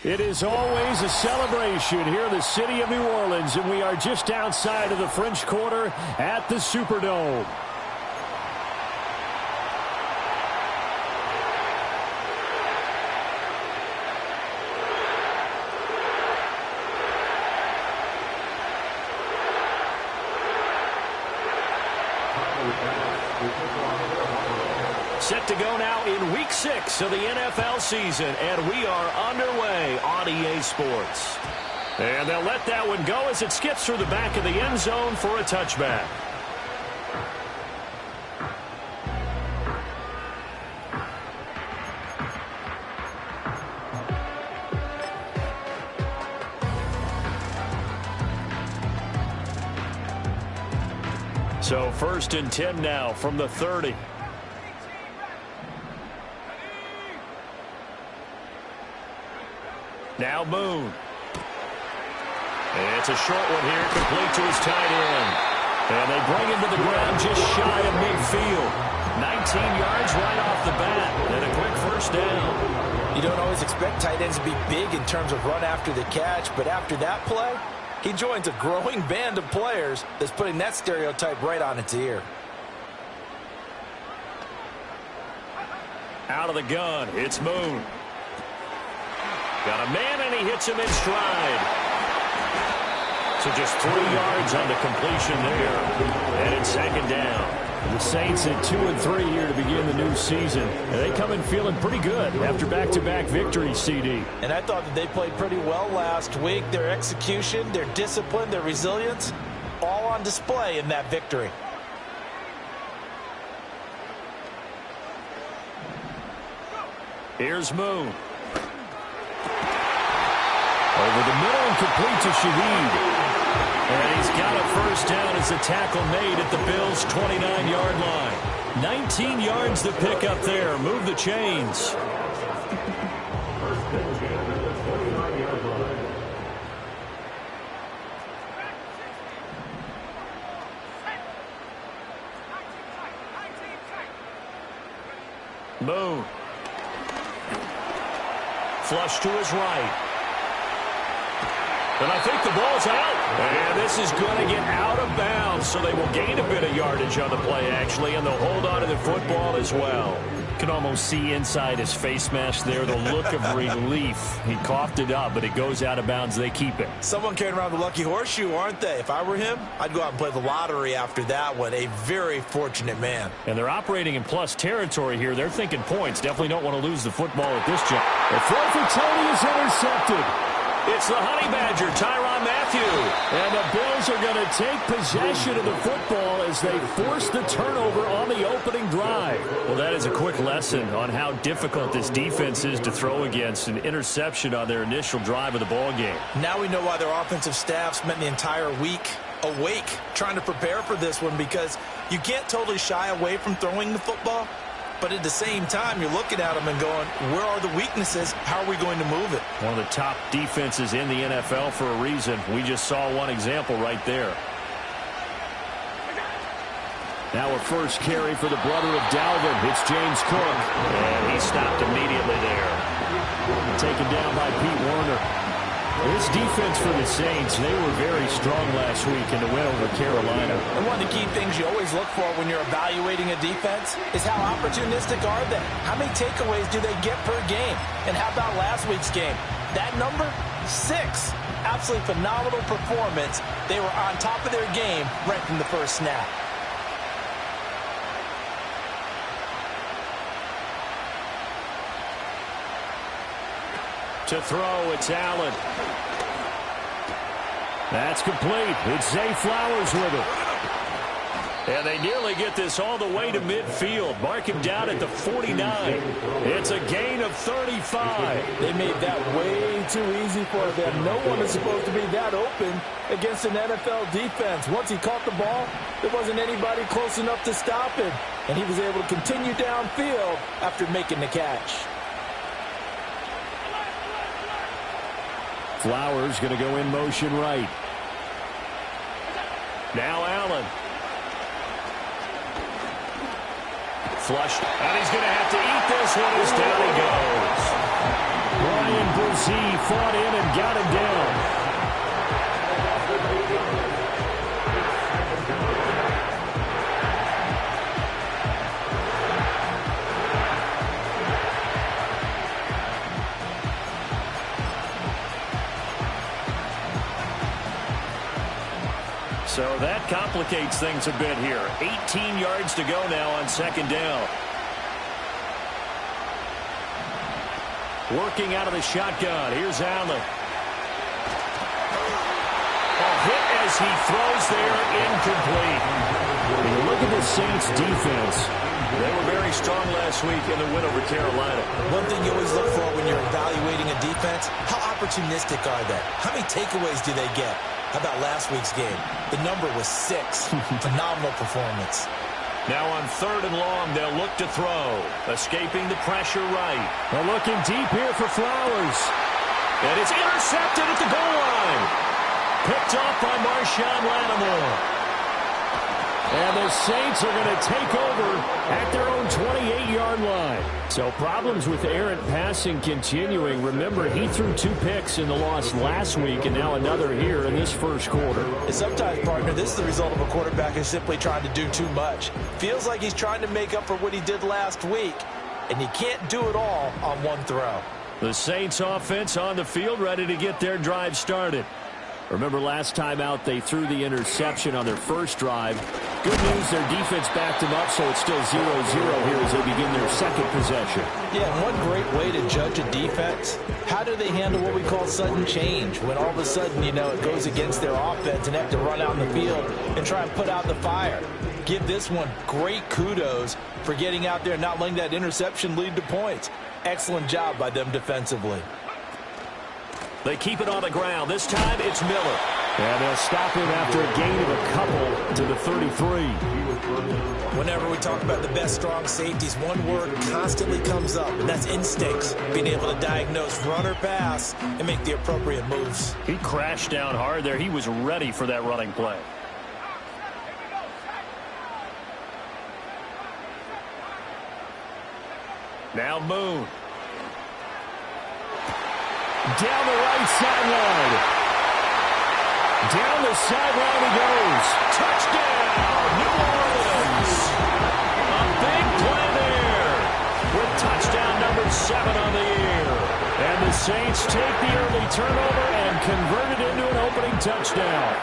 It is always a celebration here in the city of New Orleans, and we are just outside of the French Quarter at the Superdome. Set to go now in Week 6 of the NFL season, and we are underway on EA Sports. And they'll let that one go as it skips through the back of the end zone for a touchback. So 1st and 10 now from the 30. Now Moon. It's a short one here, complete to his tight end. And they bring him to the ground just shy of midfield. 19 yards right off the bat, and a quick first down. You don't always expect tight ends to be big in terms of run after the catch, but after that play, he joins a growing band of players that's putting that stereotype right on its ear. Out of the gun, it's Moon. Got a man, and he hits him in stride. So just 3 yards on the completion there. And it's 2nd down. The Saints at 2-3 here to begin the new season. And they come in feeling pretty good after back-to-back victories, CD. And I thought that they played pretty well last week. Their execution, their discipline, their resilience, all on display in that victory. Here's Moon. Over the middle and complete to Shaheed. And he's got a first down as the tackle made at the Bills' 29-yard line. 19 yards to pick up there. Move the chains. Moon. Flush to his right. And I think the ball's out. And this is going to get out of bounds, so they will gain a bit of yardage on the play, actually, and they'll hold on to the football as well. You can almost see inside his face mask there the look of relief. He coughed it up, but it goes out of bounds. They keep it. Someone carrying around the lucky horseshoe, aren't they? If I were him, I'd go out and play the lottery after that one. A very fortunate man. And they're operating in plus territory here. They're thinking points. Definitely don't want to lose the football at this jump. The throw for Tony is intercepted. It's the Honey Badger, Tyrann Mathieu. And the Bills are going to take possession of the football as they force the turnover on the opening drive. Well, that is a quick lesson on how difficult this defense is to throw against. An interception on their initial drive of the ball game. Now we know why their offensive staff spent the entire week awake trying to prepare for this one, because you can't totally shy away from throwing the football. But at the same time, you're looking at them and going, where are the weaknesses? How are we going to move it? One of the top defenses in the NFL for a reason. We just saw one example right there. Now a first carry for the brother of Dalvin. It's James Cook. And he stopped immediately there. Taken down by Pete Werner. This defense for the Saints, they were very strong last week in the win over Carolina. And one of the key things you always look for when you're evaluating a defense is how opportunistic are they? How many takeaways do they get per game? And how about last week's game? That number, 6. Absolutely phenomenal performance. They were on top of their game right from the first snap. To throw, it's Allen. That's complete. It's Zay Flowers with it. And they nearly get this all the way to midfield. Mark him down at the 49. It's a gain of 35. They made that way too easy for them. No one is supposed to be that open against an NFL defense. Once he caught the ball, there wasn't anybody close enough to stop him. And he was able to continue downfield after making the catch. Flowers going to go in motion right. Now Allen. Flushed. And he's going to have to eat this one as down he goes. Brian as he fought in and got him down. So that complicates things a bit here. 18 yards to go now on second down. Working out of the shotgun. Here's Allen. A hit as he throws there, incomplete. When you look at the Saints defense, they were very strong last week in the win over Carolina. One thing you always look for when you're evaluating a defense, how opportunistic are they? How many takeaways do they get? How about last week's game? The number was 6. Phenomenal performance. Now on third and long, they'll look to throw. Escaping the pressure right. They're looking deep here for Flowers. And it's intercepted at the goal line. Picked off by Marshawn Lattimore. And the Saints are going to take over at their own 28-yard line. So problems with errant passing continuing. Remember, he threw 2 picks in the loss last week and now another here in this first quarter. And sometimes, partner, this is the result of a quarterback who's simply trying to do too much. Feels like he's trying to make up for what he did last week, and he can't do it all on one throw. The Saints offense on the field ready to get their drive started. Remember last time out they threw the interception on their first drive. Good news, their defense backed them up, so it's still 0-0 here as they begin their second possession. Yeah, one great way to judge a defense, how do they handle what we call sudden change? When all of a sudden, you know, it goes against their offense and they have to run out in the field and try and put out the fire. Give this one great kudos for getting out there and not letting that interception lead to points. Excellent job by them defensively. They keep it on the ground. This time it's Miller. And they'll stop him after a gain of a couple to the 33. Whenever we talk about the best strong safeties, one word constantly comes up, and that's instincts. Being able to diagnose run or pass and make the appropriate moves. He crashed down hard there. He was ready for that running play. Now Moon. Down the right sideline. Down the sideline he goes. Touchdown, New Orleans. A big play there with touchdown number 7 on the year. And the Saints take the early turnover and convert it into an opening touchdown.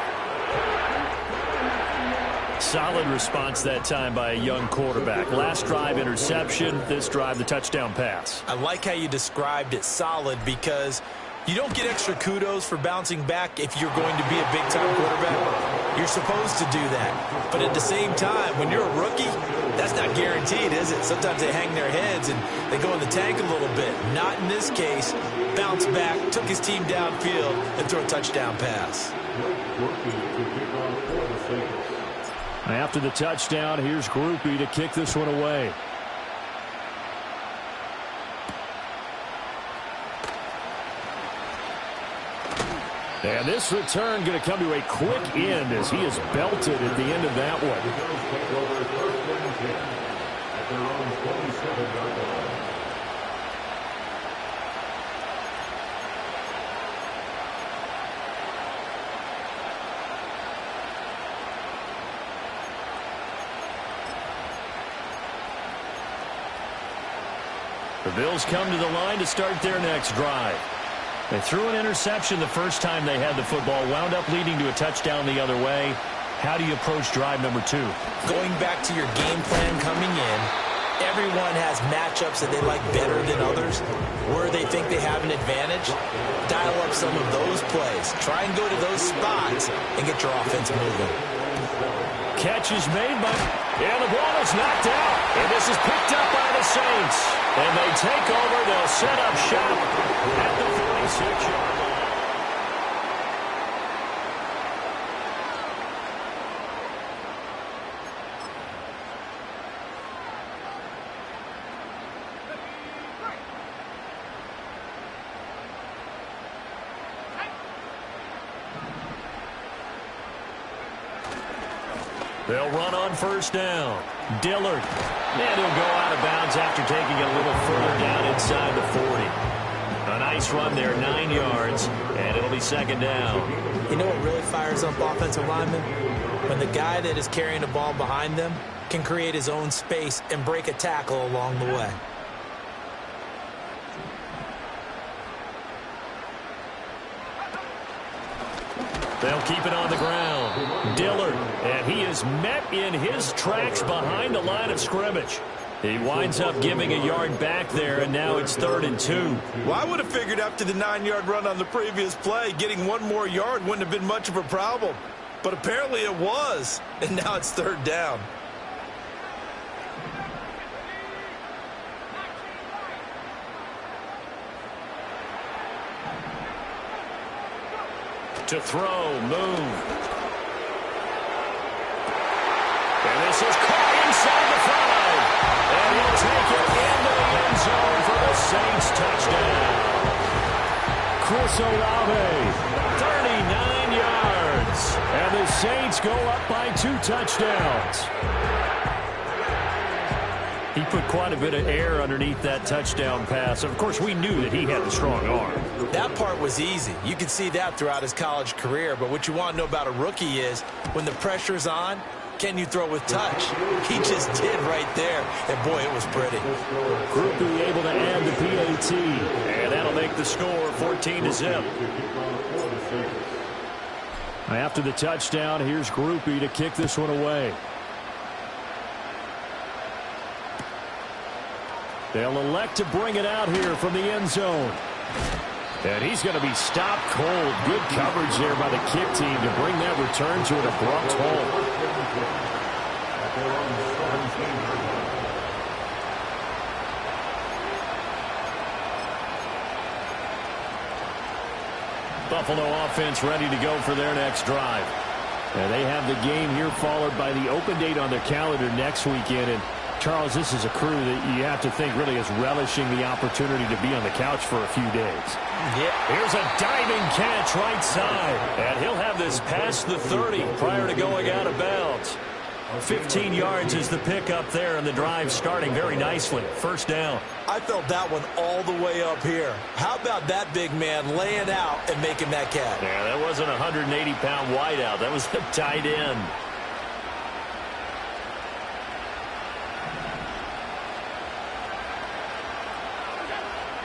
Solid response that time by a young quarterback. Last drive, interception. This drive, the touchdown pass. I like how you described it solid because you don't get extra kudos for bouncing back if you're going to be a big-time quarterback. You're supposed to do that. But at the same time, when you're a rookie, that's not guaranteed, is it? Sometimes they hang their heads and they go in the tank a little bit. Not in this case. Bounced back, took his team downfield, and threw a touchdown pass. After the touchdown, here's Grupe to kick this one away. And this return going to come to a quick end as he is belted at the end of that one. The Bills come to the line to start their next drive. They threw an interception the first time they had the football, wound up leading to a touchdown the other way. How do you approach drive number 2? Going back to your game plan coming in, everyone has matchups that they like better than others. Where they think they have an advantage, dial up some of those plays. Try and go to those spots and get your offense moving. Catch is made by... And the ball is knocked out. And this is picked up by the Saints. And they take over. They'll set up shop at the 46-yard line. They'll run on first down. Dillard. And he'll go out of bounds after taking it a little further down inside the 40. A nice run there, 9 yards, and it'll be second down. You know what really fires up offensive linemen? When the guy that is carrying the ball behind them can create his own space and break a tackle along the way. They'll keep it on the ground. Dillard, and he is met in his tracks behind the line of scrimmage. He winds up giving a yard back there, and now it's 3rd and 2. Well, I would have figured after the 9-yard run on the previous play, getting one more yard wouldn't have been much of a problem. But apparently it was, and now it's 3rd down. To throw, move. And this is caught inside the 5. And he'll take it into the end zone for the Saints touchdown. Chris Olave, 39 yards. And the Saints go up by 2 touchdowns. He put quite a bit of air underneath that touchdown pass. Of course, we knew that he had the strong arm. That part was easy. You could see that throughout his college career. But what you want to know about a rookie is when the pressure's on, can you throw with touch? He just did right there. And, boy, it was pretty. Grupe able to add the PAT. And that'll make the score 14-0. After the touchdown, here's Grupe to kick this one away. They'll elect to bring it out here from the end zone. And he's going to be stopped cold. Good coverage there by the kick team to bring that return to an abrupt halt. Buffalo offense ready to go for their next drive. And they have the game here followed by the open date on their calendar next weekend. And Charles, this is a crew that you have to think really is relishing the opportunity to be on the couch for a few days. Yeah. Here's a diving catch right side. And he'll have this past the 30 prior to going out of bounds. 15 yards is the pickup there, and the drive starting very nicely. First down. I felt that one all the way up here. How about that big man laying out and making that catch? Yeah, that wasn't a 180-pound wideout. That was a tight end.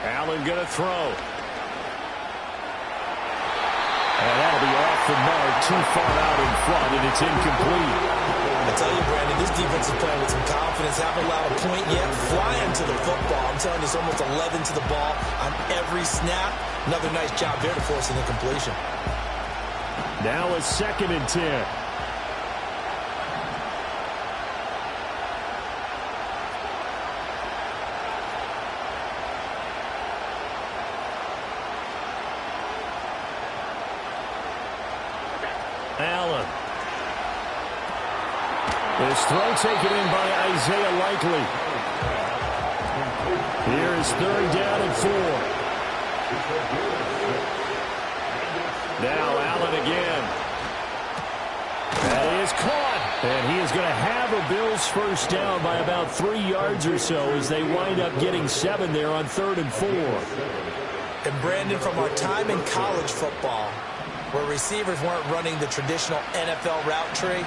Allen going to throw. And that'll be off the mark, too far out in front, and it's incomplete. I tell you, Brandon, this defense is playing with some confidence. Haven't allowed a point yet. Flying to the football. I'm telling you, it's almost 11 to the ball on every snap. Another nice job there to force an incompletion. Now a 2nd and 10. Allen. This throw taken in by Isaiah Likely. Here is 3rd down and 4. Now Allen again. That is caught. And he is going to have a Bills first down by about 3 yards or so as they wind up getting 7 there on 3rd and 4. And Brandon, from our time in college football, where receivers weren't running the traditional NFL route tree,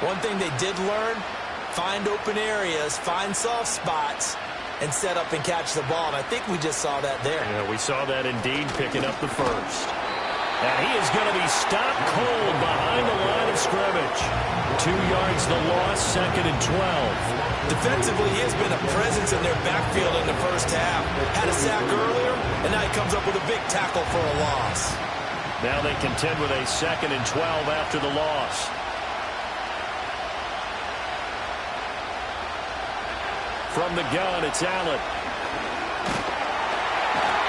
one thing they did learn, find open areas, find soft spots, and set up and catch the ball. And I think we just saw that there. Yeah, we saw that indeed, picking up the first. And he is going to be stopped cold behind the line of scrimmage. 2 yards the loss, 2nd and 12. Defensively, he has been a presence in their backfield in the first half. Had a sack earlier, and now he comes up with a big tackle for a loss. Now they contend with a 2nd and 12 after the loss. From the gun, it's Allen.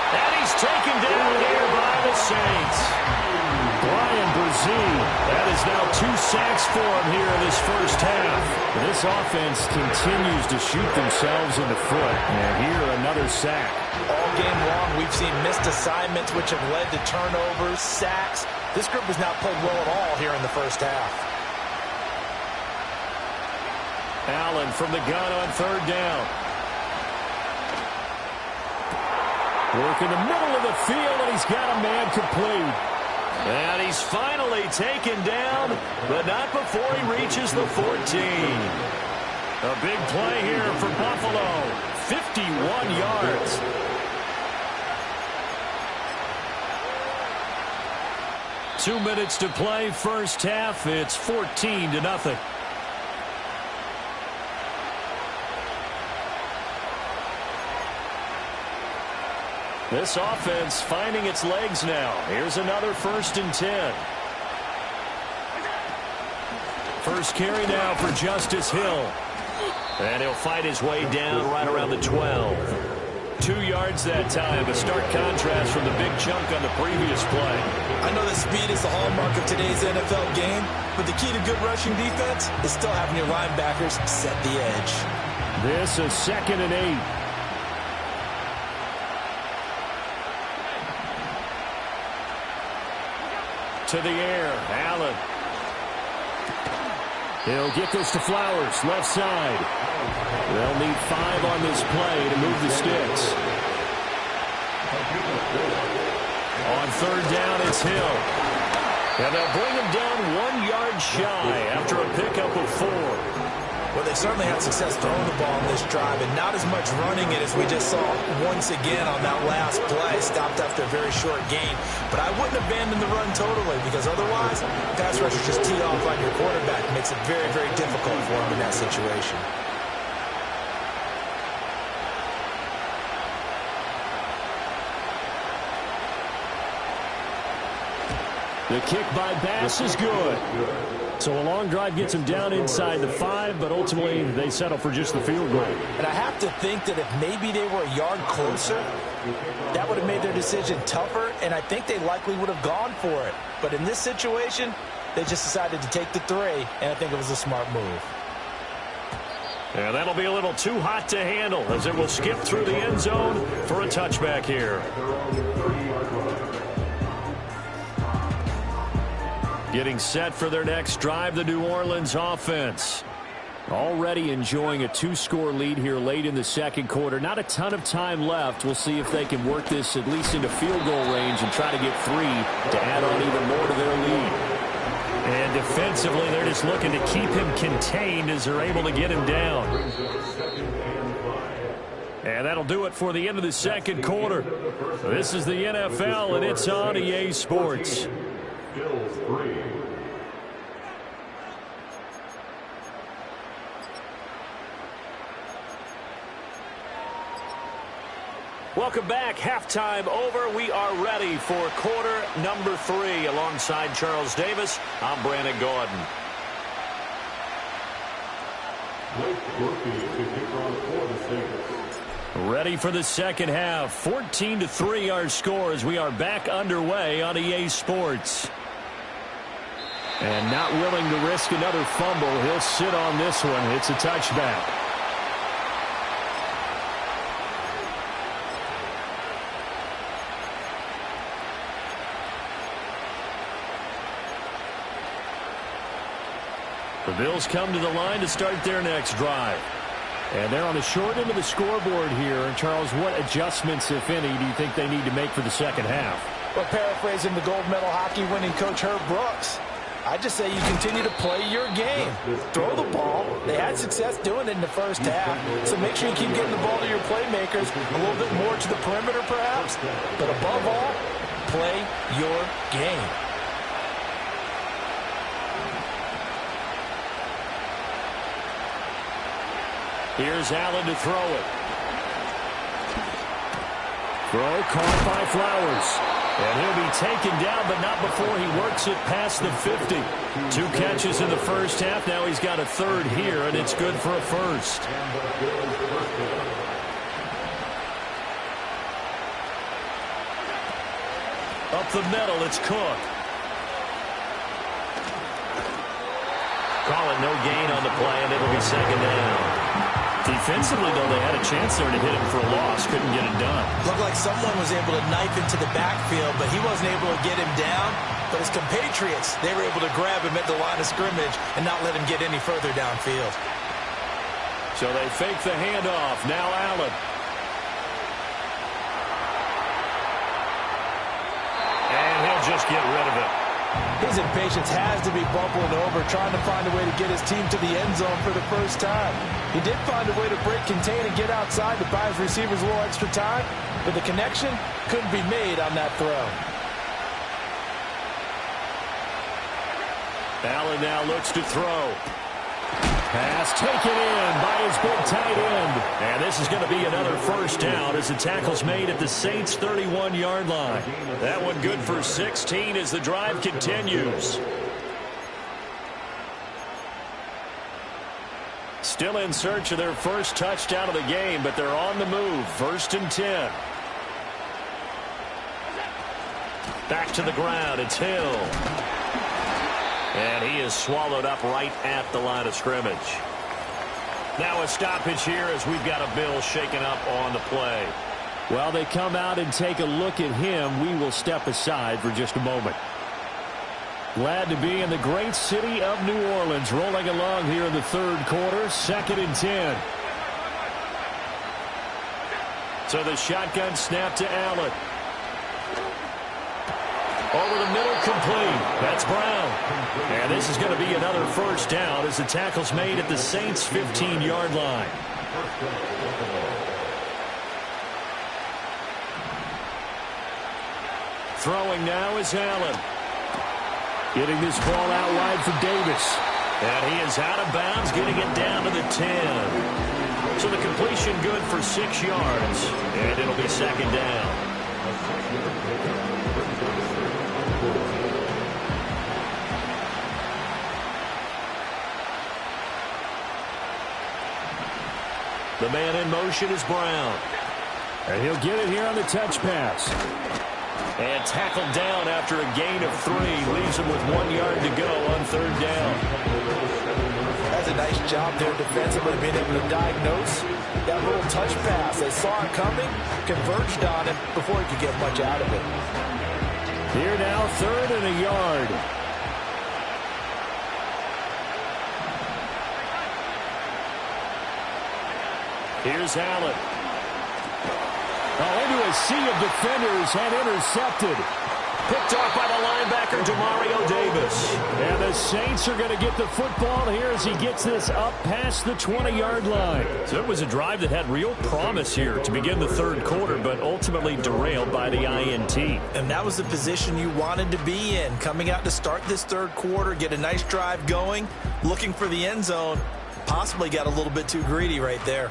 And he's taken down here by the Saints. Brian Brzee. That is now 2 sacks for him here in this first half. This offense continues to shoot themselves in the foot. And here, another sack. All game long, we've seen missed assignments, which have led to turnovers, sacks. This group has not played well at all here in the first half. Allen from the gun on 3rd down. Working the middle of the field, and he's got a man complete. And he's finally taken down, but not before he reaches the 14. A big play here for Buffalo. 51 yards. Two minutes to play, first half. It's 14-0. This offense finding its legs now. Here's another 1st and 10. First carry now for Justice Hill. And he'll fight his way down right around the 12. 2 yards that time. A stark contrast from the big chunk on the previous play. I know that speed is the hallmark of today's NFL game, but the key to good rushing defense is still having your linebackers set the edge. This is 2nd and 8. To the air, Allen. He'll get this to Flowers, left side. They'll need 5 on this play to move the sticks. On 3rd down, it's Hill. And they'll bring him down 1 yard shy after a pickup of 4. Well, they certainly had success throwing the ball in this drive, and not as much running it as we just saw once again on that last play. Stopped after a very short gain. But I wouldn't abandon the run totally, because otherwise, pass rushers just tee off on your quarterback. It makes it very, very difficult for him in that situation. The kick by Bass is good. So a long drive gets him down inside the 5, but ultimately they settle for just the field goal. And I have to think that if maybe they were a yard closer, that would have made their decision tougher, and I think they likely would have gone for it. But in this situation, they just decided to take the 3, and I think it was a smart move. And that'll be a little too hot to handle as it will skip through the end zone for a touchback here. Getting set for their next drive, the New Orleans offense. Already enjoying a 2-score lead here late in the second quarter. Not a ton of time left. We'll see if they can work this at least into field goal range and try to get 3 to add on even more to their lead. And defensively, they're just looking to keep him contained as they're able to get him down. And that'll do it for the end of the second quarter. This is the NFL, and it's on EA Sports. Welcome back. Halftime over. We are ready for quarter number 3. Alongside Charles Davis, I'm Brandon Gordon. Ready for the second half. 14-3 our score as we are back underway on EA Sports. And not willing to risk another fumble. He'll sit on this one. It's a touchback. The Bills come to the line to start their next drive. And they're on the short end of the scoreboard here. And, Charles, what adjustments, if any, do you think they need to make for the second half? Well, paraphrasing the gold medal hockey winning coach Herb Brooks, I just say you continue to play your game. Throw the ball. They had success doing it in the first half. So make sure you keep getting the ball to your playmakers, a little bit more to the perimeter perhaps. But above all, play your game. Here's Allen to throw it. Throw caught by Flowers. And he'll be taken down, but not before he works it past the 50. 2 catches in the first half. Now he's got a 3rd here, and it's good for a 1st. Up the middle, it's Cook. Call it no gain on the play, and it'll be 2nd down. Defensively, though, they had a chance there to hit him for a loss. Couldn't get it done. Looked like someone was able to knife into the backfield, but he wasn't able to get him down. But his compatriots, they were able to grab him at the line of scrimmage and not let him get any further downfield. So they fake the handoff. Now Allen. just get rid of it. His impatience has to be bubbling over, trying to find a way to get his team to the end zone for the first time. He did find a way to break contain and get outside to buy his receivers a little extra time, but the connection couldn't be made on that throw. Allen now looks to throw. Pass taken in by his big tight end. And this is going to be another first down as the tackle's made at the Saints' 31-yard line. That one good for 16 as the drive continues. Still in search of their first touchdown of the game, but they're on the move. 1st and 10. Back to the ground. It's Hill. And he is swallowed up right at the line of scrimmage. Now a stoppage here as we've got a Bill shaken up on the play. Well, they come out and take a look at him. We will step aside for just a moment. Glad to be in the great city of New Orleans, rolling along here in the 3rd quarter. 2nd and 10. So the shotgun snap to Allen. Over the middle, complete. That's Brown. And this is going to be another first down as the tackle's made at the Saints' 15-yard line. Throwing now is Allen. Getting this ball out wide for Davis. And he is out of bounds, getting it down to the 10. So the completion good for 6 yards. And it'll be 2nd down. The man in motion is Brown. And he'll get it here on the touch pass. And tackled down after a gain of 3. Leaves him with 1 yard to go on 3rd down. That's a nice job there defensively, being able to diagnose that little touch pass. They saw it coming, converged on him before he could get much out of it. Here now, 3rd and a yard. Here's Allen. Into a sea of defenders and intercepted. Picked off by the linebacker, Demario Davis. And the Saints are going to get the football here as he gets this up past the 20-yard line. So it was a drive that had real promise here to begin the 3rd quarter, but ultimately derailed by the INT. And that was the position you wanted to be in. Coming out to start this 3rd quarter, get a nice drive going, looking for the end zone. Possibly got a little bit too greedy right there.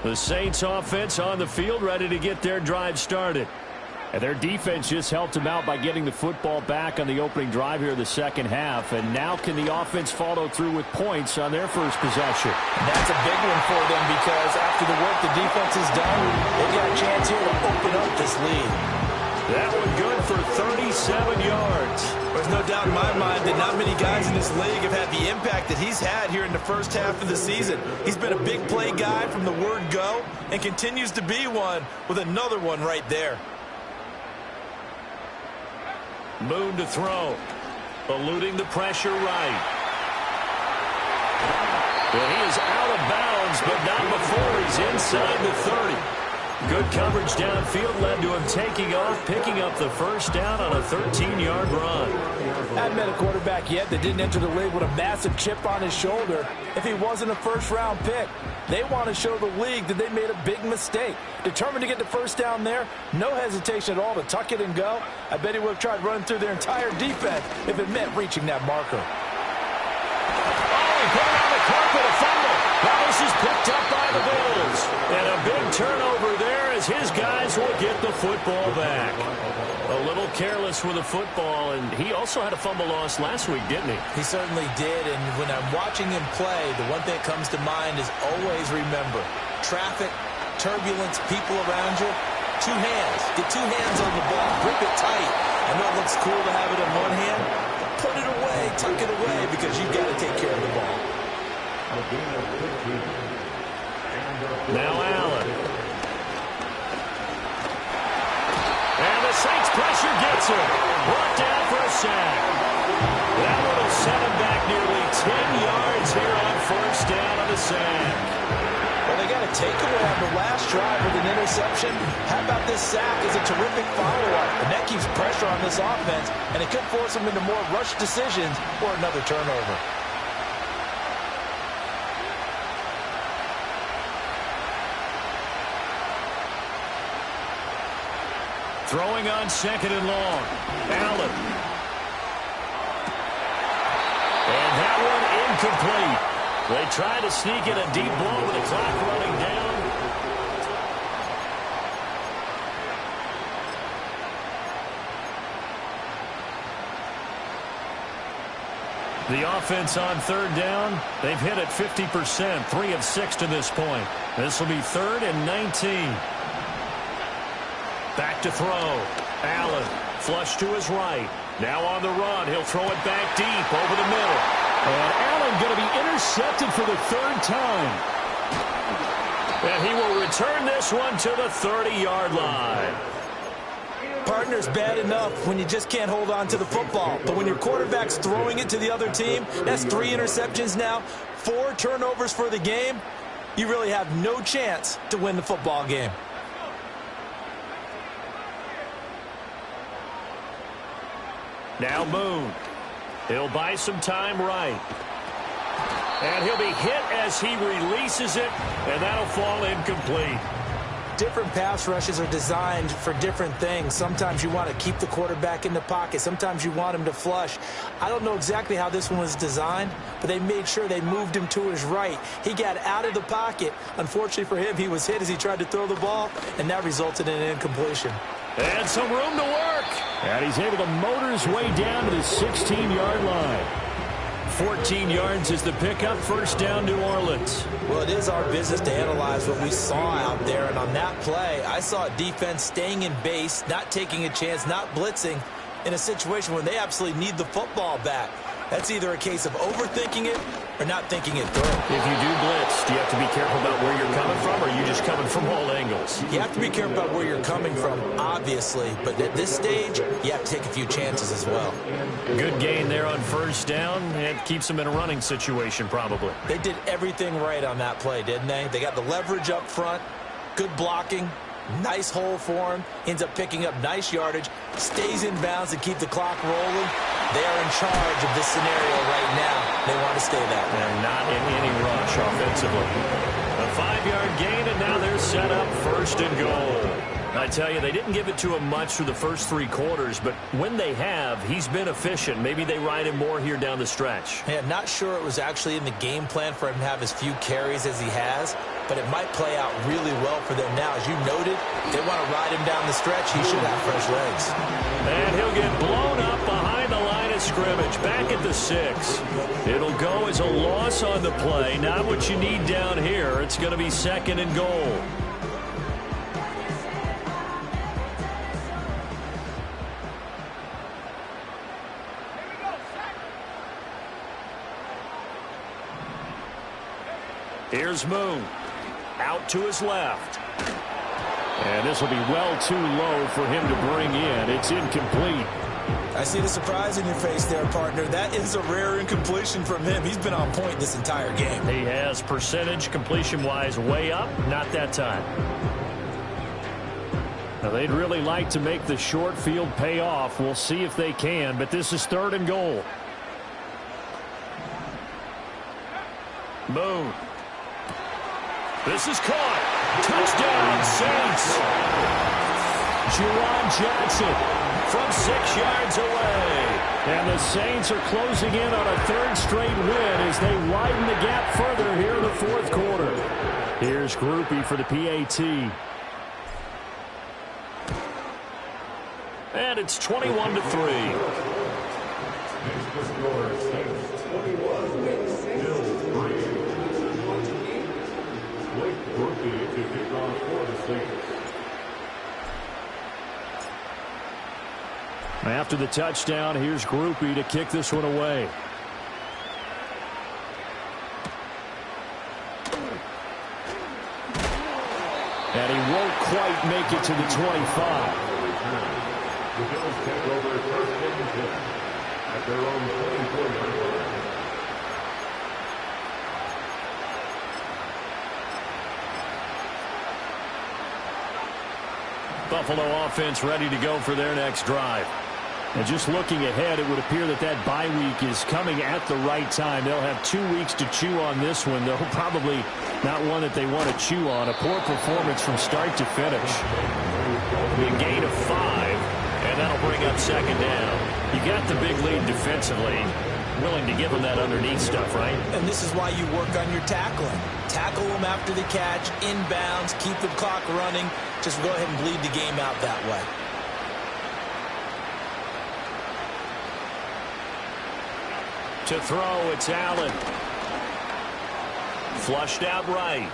The Saints offense on the field, ready to get their drive started. And their defense just helped them out by getting the football back on the opening drive here in the 2nd half. And now can the offense follow through with points on their first possession? That's a big one for them because after the work the defense has done, they've got a chance here to open up this lead. That one good for 37 yards. There's no doubt in my mind that not many guys in this league have had the impact that he's had here in the first half of the season. He's been a big play guy from the word go and continues to be one with another one right there. Moon to throw. Eluding the pressure right. Well, he is out of bounds, but not before he's inside the 30. Good coverage downfield led to him taking off, picking up the first down on a 13-yard run. Hadn't met a quarterback yet that didn't enter the league with a massive chip on his shoulder if he wasn't a first-round pick. They want to show the league that they made a big mistake. Determined to get the first down there, no hesitation at all to tuck it and go. I bet he would have tried running through their entire defense if it meant reaching that marker. Oh, he put it on the carpet, a fumble. Now this is picked up by the Bills. And a big turnover there as his guys will get the football back. A little careless with the football, and he also had a fumble loss last week, didn't he? He certainly did, and when I'm watching him play, the one thing that comes to mind is always remember, traffic, turbulence, people around you, 2 hands. Get 2 hands on the ball, grip it tight. I know it looks cool to have it in one hand, but put it away, tuck it away, because you've got to take care of the ball. Now Allen. And the Saints pressure gets him. Brought down for a sack. That one will set him back nearly 10 yards here on first down on the sack. Well, they got a takeaway on the last drive with an interception. How about this sack as a terrific follow-up? And that keeps pressure on this offense, and it could force them into more rush decisions or another turnover. Throwing on 2nd and long. Allen. And that one incomplete. They try to sneak in a deep blow with the clock running down. The offense on 3rd down, they've hit it 50%, 3 of 6 to this point. This will be 3rd and 19. Back to throw. Allen, flush to his right. Now on the run. He'll throw it back deep over the middle. And Allen going to be intercepted for the 3rd time. And he will return this one to the 30-yard line. Partner's bad enough when you just can't hold on to the football. But when your quarterback's throwing it to the other team, that's 3 interceptions now, 4 turnovers for the game. You really have no chance to win the football game. Now Moon. He'll buy some time right. And he'll be hit as he releases it, and that'll fall incomplete. Different pass rushes are designed for different things. Sometimes you want to keep the quarterback in the pocket. Sometimes you want him to flush. I don't know exactly how this one was designed, but they made sure they moved him to his right. He got out of the pocket. Unfortunately for him, he was hit as he tried to throw the ball, and that resulted in an incompletion. And some room to work. And he's able to motor his way down to the 16-yard line. 14 yards is the pickup. 1st down, New Orleans. Well, it is our business to analyze what we saw out there. And on that play, I saw a defense staying in base, not taking a chance, not blitzing in a situation where they absolutely need the football back. That's either a case of overthinking it or not thinking it through. If you do blitz, do you have to be careful about where you're coming from, or are you just coming from all angles? You have to be careful about where you're coming from, obviously. But at this stage, you have to take a few chances as well. Good gain there on 1st down. It keeps them in a running situation, probably. They did everything right on that play, didn't they? They got the leverage up front, good blocking, nice hole for him, ends up picking up nice yardage, stays in bounds to keep the clock rolling. They are in charge of this scenario right now. They want to stay that way. And not in any rush offensively. A 5-yard gain, and now they're set up 1st and goal. I tell you, they didn't give it to him much through the first 3 quarters, but when they have, he's been efficient. Maybe they ride him more here down the stretch. Yeah, not sure it was actually in the game plan for him to have as few carries as he has, but it might play out really well for them now. As you noted, they want to ride him down the stretch. He should have fresh legs. And he'll get blown up behind the line of scrimmage, back at the 6. It'll go as a loss on the play. Not what you need down here. It's going to be 2nd and goal. Here's Moon. Out to his left. And this will be well too low for him to bring in. It's incomplete. I see the surprise in your face there, partner. That is a rare incompletion from him. He's been on point this entire game. He has percentage completion-wise way up. Not that time. Now, they'd really like to make the short field pay off. We'll see if they can, but this is 3rd and goal. Moon. This is caught. Touchdown, Saints. Juwan Johnson from 6 yards away. And the Saints are closing in on a 3rd straight win as they widen the gap further here in the 4th quarter. Here's Grupe for the PAT. And it's 21-3. After the touchdown, here's Grupe to kick this one away. And he won't quite make it to the 25. The Bills take over 1st and 10 at their own 24-yard line. Buffalo offense ready to go for their next drive. And just looking ahead, it would appear that that bye week is coming at the right time. They'll have 2 weeks to chew on this one, though probably not one that they want to chew on. A poor performance from start to finish. A gain of 5, and that'll bring up second down. You got the big lead defensively. Willing to give them that underneath stuff, right? And this is why you work on your tackling. Tackle them after the catch, inbounds, keep the clock running. Just go ahead and bleed the game out that way. To throw, it's Allen. Flushed out right.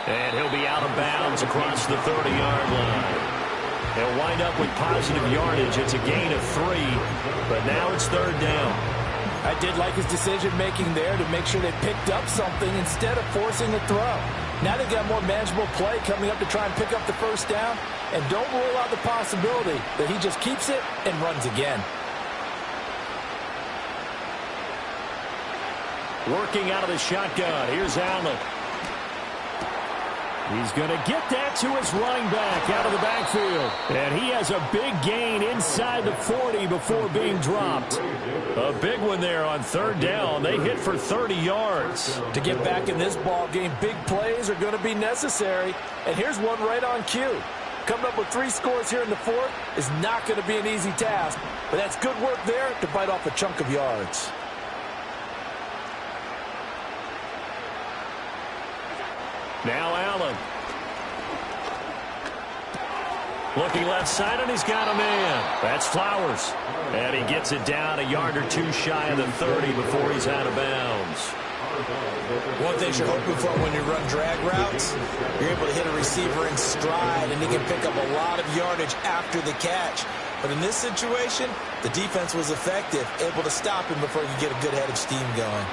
And he'll be out of bounds across the 30-yard line. They'll wind up with positive yardage. It's a gain of 3, but now it's third down. I did like his decision-making there to make sure they picked up something instead of forcing a throw. Now they've got more manageable play coming up to try and pick up the first down, and don't rule out the possibility that he just keeps it and runs again. Working out of the shotgun. Here's Allen. He's going to get that to his running back out of the backfield. And he has a big gain inside the 40 before being dropped. A big one there on third down. They hit for 30 yards. To get back in this ball game, big plays are going to be necessary. And here's one right on cue. Coming up with 3 scores here in the fourth is not going to be an easy task. But that's good work there to bite off a chunk of yards. Now Allen. Looking left side, and he's got a man. That's Flowers. And he gets it down a yard or 2 shy of the 30 before he's out of bounds. One thing you're hoping for when you run drag routes, you're able to hit a receiver in stride, and he can pick up a lot of yardage after the catch. But in this situation, the defense was effective, able to stop him before he could get a good head of steam going.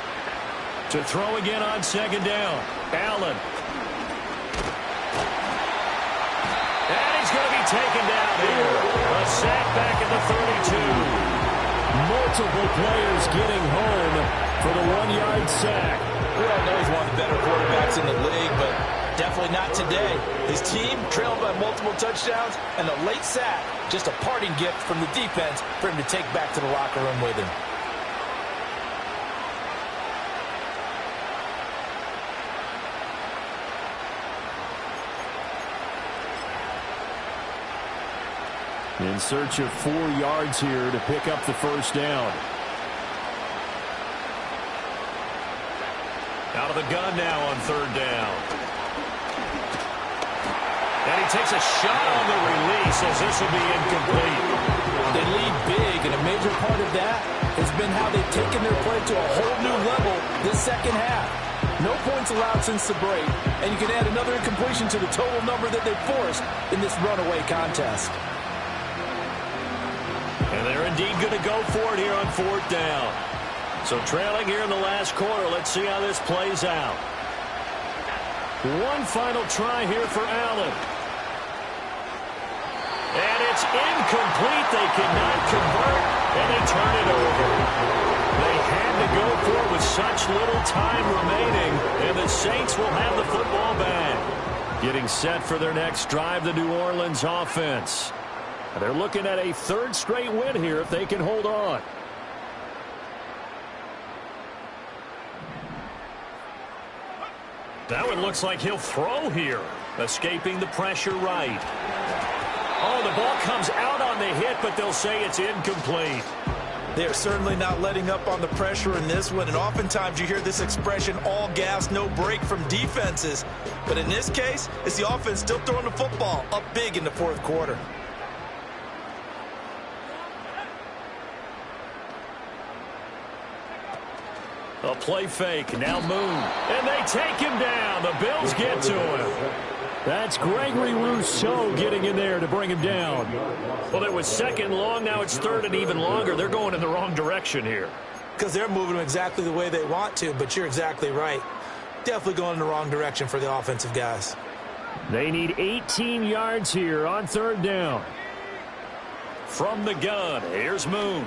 To throw again on second down. Allen. And he's going to be taken down here. A sack back at the 32. Multiple players getting home for the 1-yard sack. We all know he's one of the better quarterbacks in the league, but definitely not today. His team trailed by multiple touchdowns, and a late sack, just a parting gift from the defense for him to take back to the locker room with him. In search of 4 yards here to pick up the first down. Out of the gun now on third down. And he takes a shot on the release as this will be incomplete. They lead big, and a major part of that has been how they've taken their play to a whole new level this second half. No points allowed since the break, and you can add another incompletion to the total number that they forced in this runaway contest. And they're indeed going to go for it here on fourth down. So trailing here in the last quarter. Let's see how this plays out. One final try here for Allen. And it's incomplete. They cannot convert, and they turn it over. They had to go for it with such little time remaining, and the Saints will have the football back. Getting set for their next drive, the New Orleans offense. They're looking at a 3rd straight win here if they can hold on. That one looks like he'll throw here. Escaping the pressure right. Oh, the ball comes out on the hit, but they'll say it's incomplete. They're certainly not letting up on the pressure in this one, and oftentimes you hear this expression, all gas, no break from defenses. But in this case, it's the offense still throwing the football up big in the fourth quarter. A play fake, now Moon. And they take him down. The Bills get to him. That's Gregory Rousseau getting in there to bring him down. Well, it was second long. Now it's third and even longer. They're going in the wrong direction here. Because they're moving exactly the way they want to, but you're exactly right. Definitely going in the wrong direction for the offensive guys. They need 18 yards here on third down. From the gun, here's Moon.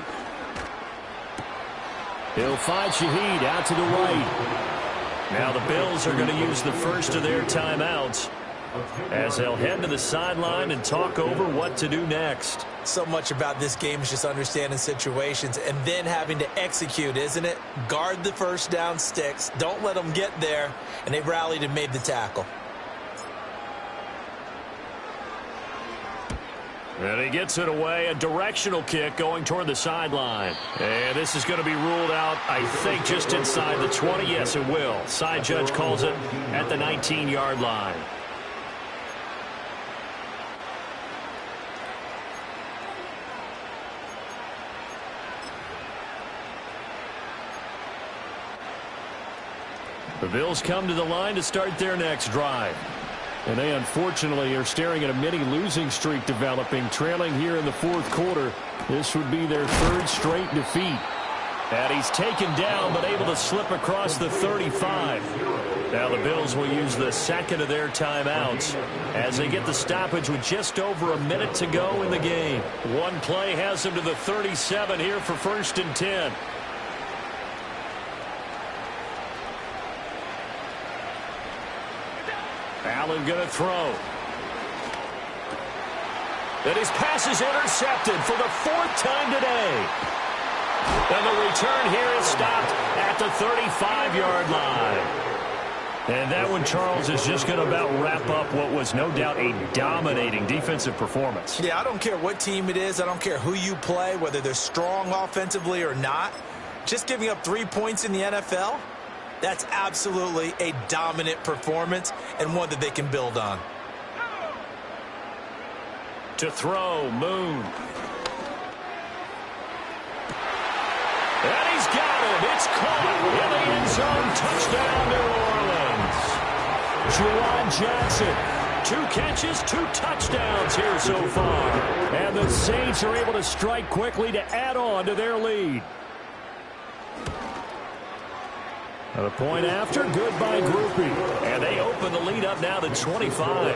He'll find Shaheed out to the right. Now the Bills are going to use the first of their timeouts. as they'll head to the sideline and talk over what to do next. So much about this game is just understanding situations and then having to execute, isn't it? Guard the first down sticks. Don't let them get there. And they rallied and made the tackle. And he gets it away, a directional kick going toward the sideline. And this is going to be ruled out, I think, just inside the 20. Yes, it will. Side judge calls it at the 19-yard line. The Bills come to the line to start their next drive. And they unfortunately are staring at a mini losing streak developing, trailing here in the fourth quarter. This would be their third straight defeat. And he's taken down but able to slip across the 35. Now the Bills will use the second of their timeouts as they get the stoppage with just over a minute to go in the game. One play has them to the 37 here for 1st and 10. Allen going to throw. And his pass is intercepted for the 4th time today. And the return here is stopped at the 35-yard line. And that one, Charles, is just going to about wrap up what was no doubt a dominating defensive performance. Yeah, I don't care what team it is. I don't care who you play, whether they're strong offensively or not. Just giving up 3 points in the NFL, that's absolutely a dominant performance and one that they can build on. To throw, Moon. And he's got it. It's caught in the end zone. Touchdown, New Orleans. Juwan Johnson. 2 catches, 2 touchdowns here so far. And the Saints are able to strike quickly to add on to their lead. A point after, good by Grupe. And they open the lead up now to 25.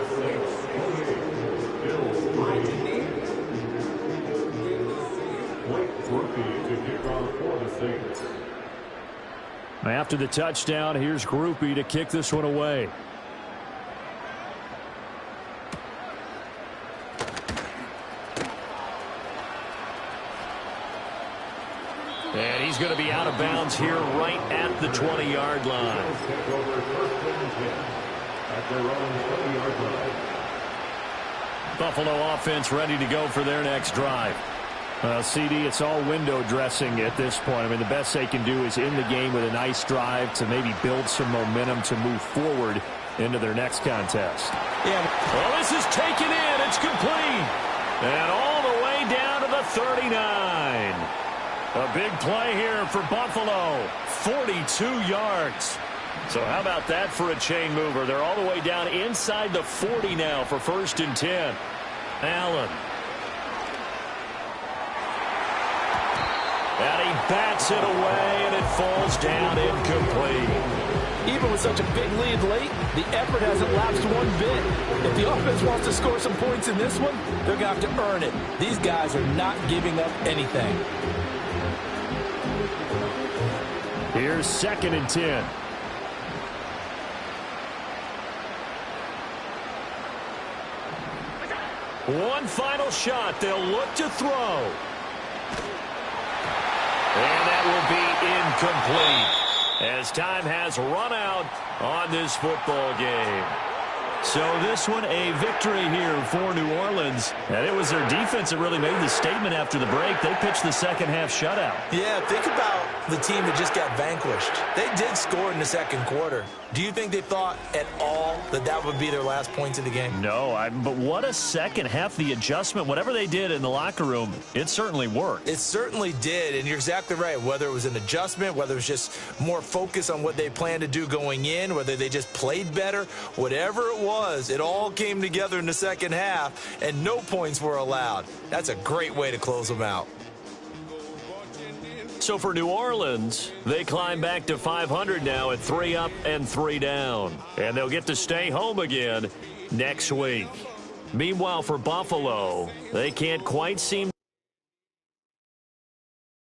After the touchdown, here's Grupe to kick this one away. And he's going to be out of bounds here right at the 20-yard line. Buffalo offense ready to go for their next drive. CD, it's all window dressing at this point. I mean, the best they can do is in the game with a nice drive to maybe build some momentum to move forward into their next contest. Yeah. Well, this is taken in. It's complete. And all the way down to the 39. A big play here for Buffalo. 42 yards. So how about that for a chain mover? They're all the way down inside the 40 now for 1st and 10. Allen. And he bats it away, and it falls down incomplete. Even with such a big lead late, the effort hasn't lapsed one bit. If the offense wants to score some points in this one, they're going to have to earn it. These guys are not giving up anything. Here's 2nd and 10. One final shot. They'll look to throw. And that will be incomplete as time has run out on this football game. So this one a victory here for New Orleans. And it was their defense that really made the statement after the break. They pitched the second half shutout. Yeah, think about the team that just got vanquished. They did score in the second quarter. Do you think they thought at all that that would be their last points of the game? No, but what a second half. The adjustment, whatever they did in the locker room, it certainly worked. It certainly did, and you're exactly right. Whether it was an adjustment, whether it was just more focus on what they planned to do going in, whether they just played better, whatever it was, it all came together in the second half, and no points were allowed. That's a great way to close them out. So for New Orleans, they climb back to 500 now at 3 up and 3 down. And they'll get to stay home again next week. Meanwhile, for Buffalo, they can't quite seem